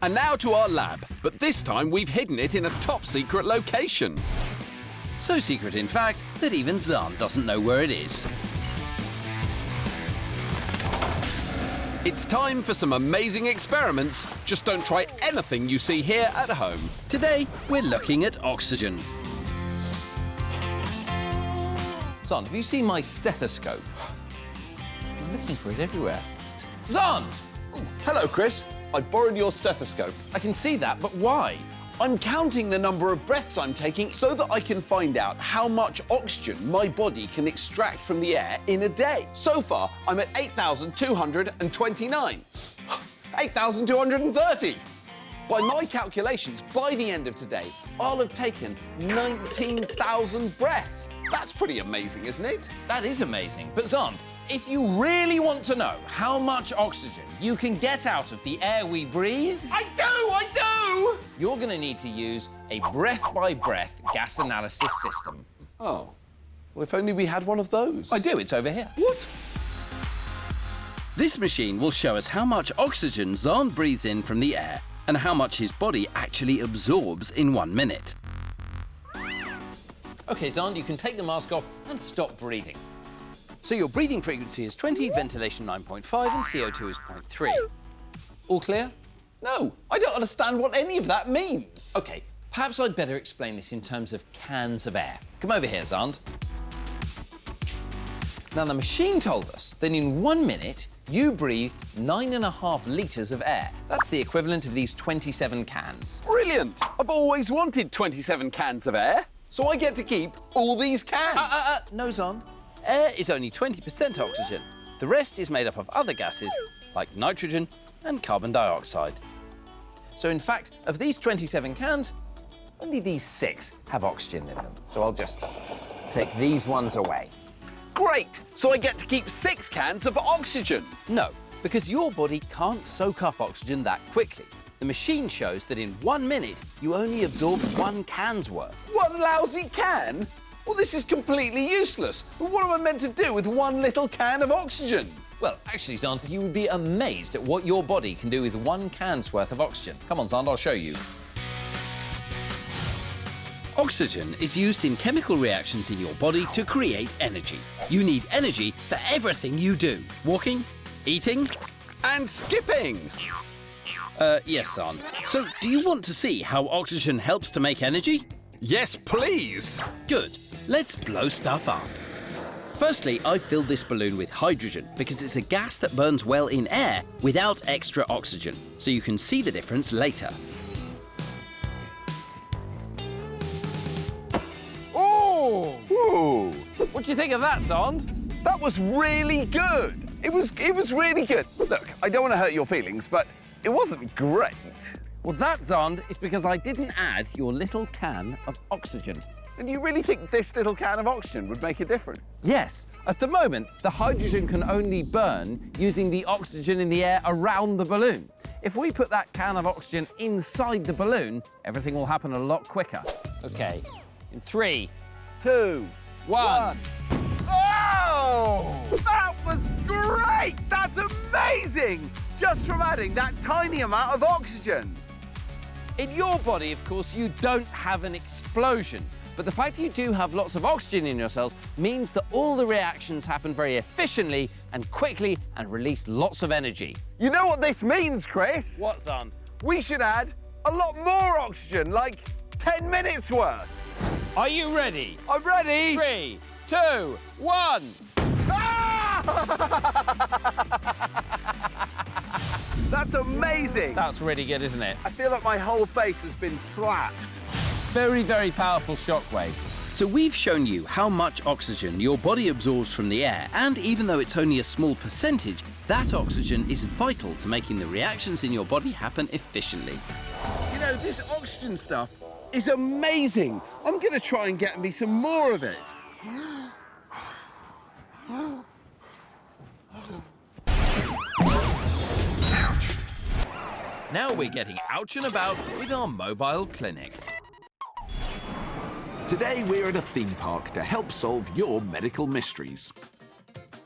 And now to our lab, but this time we've hidden it in a top-secret location. So secret, in fact, that even Xand doesn't know where it is. It's time for some amazing experiments. Just don't try anything you see here at home. Today, we're looking at oxygen. Xand, have you seen my stethoscope? I'm looking for it everywhere. Xand! Oh, hello, Chris. I borrowed your stethoscope. I can see that, but why? I'm counting the number of breaths I'm taking so that I can find out how much oxygen my body can extract from the air in a day. So far, I'm at 8,229. 8,230. By my calculations, by the end of today, I'll have taken 19,000 breaths. That's pretty amazing, isn't it? That is amazing. But Xand, if you really want to know how much oxygen you can get out of the air we breathe... I do! You're going to need to use a breath-by-breath gas analysis system. Oh. Well, if only we had one of those. I do, it's over here. What? This machine will show us how much oxygen Xand breathes in from the air and how much his body actually absorbs in 1 minute. OK, Xand, you can take the mask off and stop breathing. So your breathing frequency is 20, ventilation 9.5 and CO2 is 0.3. All clear? No, I don't understand what any of that means. OK, perhaps I'd better explain this in terms of cans of air. Come over here, Xand. Now, the machine told us that in 1 minute, you breathed 9.5 litres of air. That's the equivalent of these 27 cans. Brilliant! I've always wanted 27 cans of air. So I get to keep all these cans? No, Xand. Air is only 20% oxygen. The rest is made up of other gases like nitrogen and carbon dioxide. So, in fact, of these 27 cans, only these 6 have oxygen in them. So I'll just take these ones away. Great! So I get to keep 6 cans of oxygen. No, because your body can't soak up oxygen that quickly. The machine shows that in 1 minute, you only absorb 1 can's worth. One lousy can? Well, this is completely useless. What am I meant to do with 1 little can of oxygen? Well, actually, Xand, you would be amazed at what your body can do with 1 can's worth of oxygen. Come on, Xand, I'll show you. Oxygen is used in chemical reactions in your body to create energy. You need energy for everything you do. Walking, eating, And skipping. yes, Xand. So, do you want to see how oxygen helps to make energy? Yes, please. Good. Let's blow stuff up. Firstly, I filled this balloon with hydrogen because it's a gas that burns well in air without extra oxygen, so you can see the difference later. Oh! Ooh! What do you think of that, Xand? That was really good. It was really good. Look, I don't want to hurt your feelings, but it wasn't great. Well, that, Xand, is because I didn't add your little can of oxygen. And you really think this little can of oxygen would make a difference? Yes. At the moment, the hydrogen can only burn using the oxygen in the air around the balloon. If we put that can of oxygen inside the balloon, everything will happen a lot quicker. OK, in 3, 2, 1. Oh! That was great! That's amazing! Just from adding that tiny amount of oxygen. In your body, of course, you don't have an explosion. But the fact that you do have lots of oxygen in your cells means that all the reactions happen very efficiently and quickly and release lots of energy. You know what this means, Chris? What's on? We should add a lot more oxygen, like 10 minutes worth. Are you ready? I'm ready. 3, 2, 1. That's amazing. That's really good, isn't it? I feel like my whole face has been slapped. Very, very powerful shockwave. So we've shown you how much oxygen your body absorbs from the air, and even though it's only a small percentage, that oxygen is vital to making the reactions in your body happen efficiently. You know, this oxygen stuff is amazing. I'm going to try and get me some more of it. Now we're getting ouch and about with our mobile clinic. Today we're at a theme park to help solve your medical mysteries.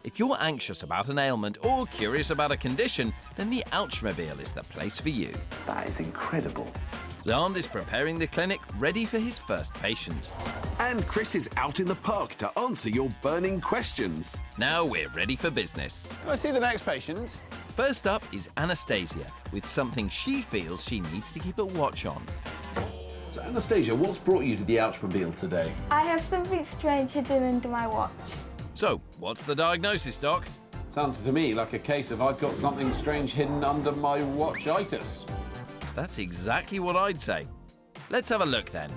If you're anxious about an ailment or curious about a condition, then the Ouchmobile is the place for you. That is incredible. Xand is preparing the clinic, ready for his first patient. And Chris is out in the park to answer your burning questions. Now we're ready for business. Can I see the next patient? First up is Anastasia, with something she feels she needs to keep a watch on. So Anastasia, what's brought you to the Ouchmobile today? I have something strange hidden under my watch. So, what's the diagnosis, Doc? Sounds to me like a case of I've got something strange hidden under my watchitis. That's exactly what I'd say. Let's have a look then.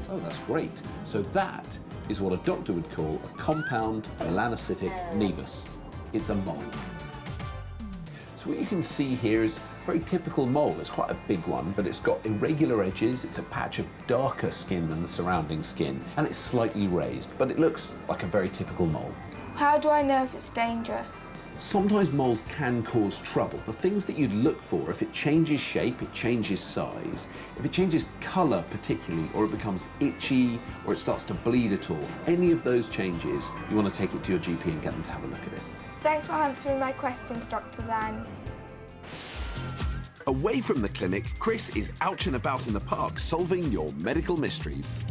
Oh, that's great. So that is what a doctor would call a compound melanocytic nevus. It's a mole. So what you can see here is a very typical mole. It's quite a big one, but it's got irregular edges. It's a patch of darker skin than the surrounding skin, and it's slightly raised, but it looks like a very typical mole. How do I know if it's dangerous? Sometimes moles can cause trouble. The things that you'd look for, if it changes shape, it changes size, if it changes colour particularly, or it becomes itchy, or it starts to bleed at all, any of those changes, you want to take it to your GP and get them to have a look at it. Thanks for answering my questions, Dr. Xand. Away from the clinic, Chris is out and about in the park solving your medical mysteries.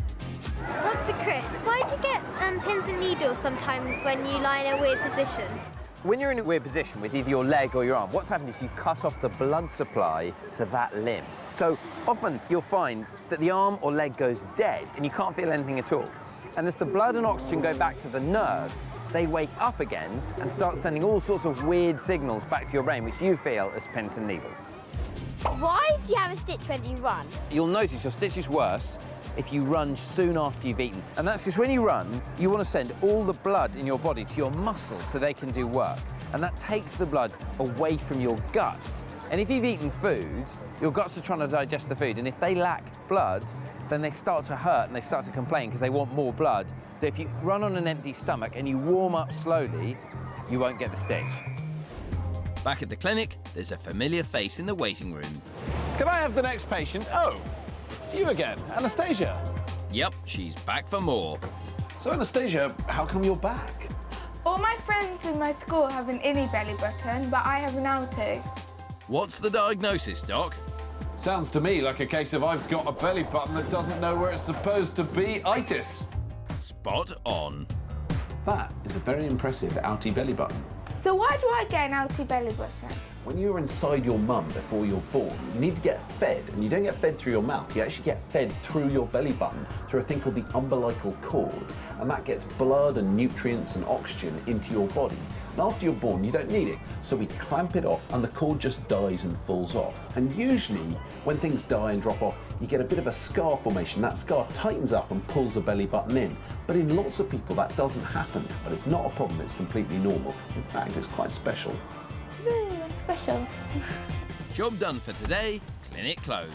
Dr. Chris, why do you get pins and needles sometimes when you lie in a weird position? When you're in a weird position with either your leg or your arm, what's happened is you cut off the blood supply to that limb. So often you'll find that the arm or leg goes dead and you can't feel anything at all. And as the blood and oxygen go back to the nerves, they wake up again and start sending all sorts of weird signals back to your brain, which you feel as pins and needles. Why do you have a stitch when you run? You'll notice your stitch is worse if you run soon after you've eaten. And that's because when you run, you want to send all the blood in your body to your muscles so they can do work. And that takes the blood away from your guts. And if you've eaten food, your guts are trying to digest the food. And if they lack blood, then they start to hurt and they start to complain because they want more blood. So if you run on an empty stomach and you warm up slowly, you won't get the stitch. Back at the clinic, there's a familiar face in the waiting room. Can I have the next patient? Oh, it's you again, Anastasia. Yep, she's back for more. So Anastasia, how come you're back? All my friends in my school have an innie belly button, but I have an outie. What's the diagnosis, Doc? Sounds to me like a case of I've got a belly button that doesn't know where it's supposed to be, itis. Spot on. That is a very impressive outie belly button. So why do I get an outie belly button? When you're inside your mum before you're born, you need to get fed, and you don't get fed through your mouth, you actually get fed through your belly button, through a thing called the umbilical cord, and that gets blood and nutrients and oxygen into your body. And after you're born, you don't need it, so we clamp it off, and the cord just dies and falls off. And usually, when things die and drop off, you get a bit of a scar formation. That scar tightens up and pulls the belly button in. But in lots of people, that doesn't happen, but it's not a problem, it's completely normal. In fact, it's quite special. Special. Job done for today, clinic closed.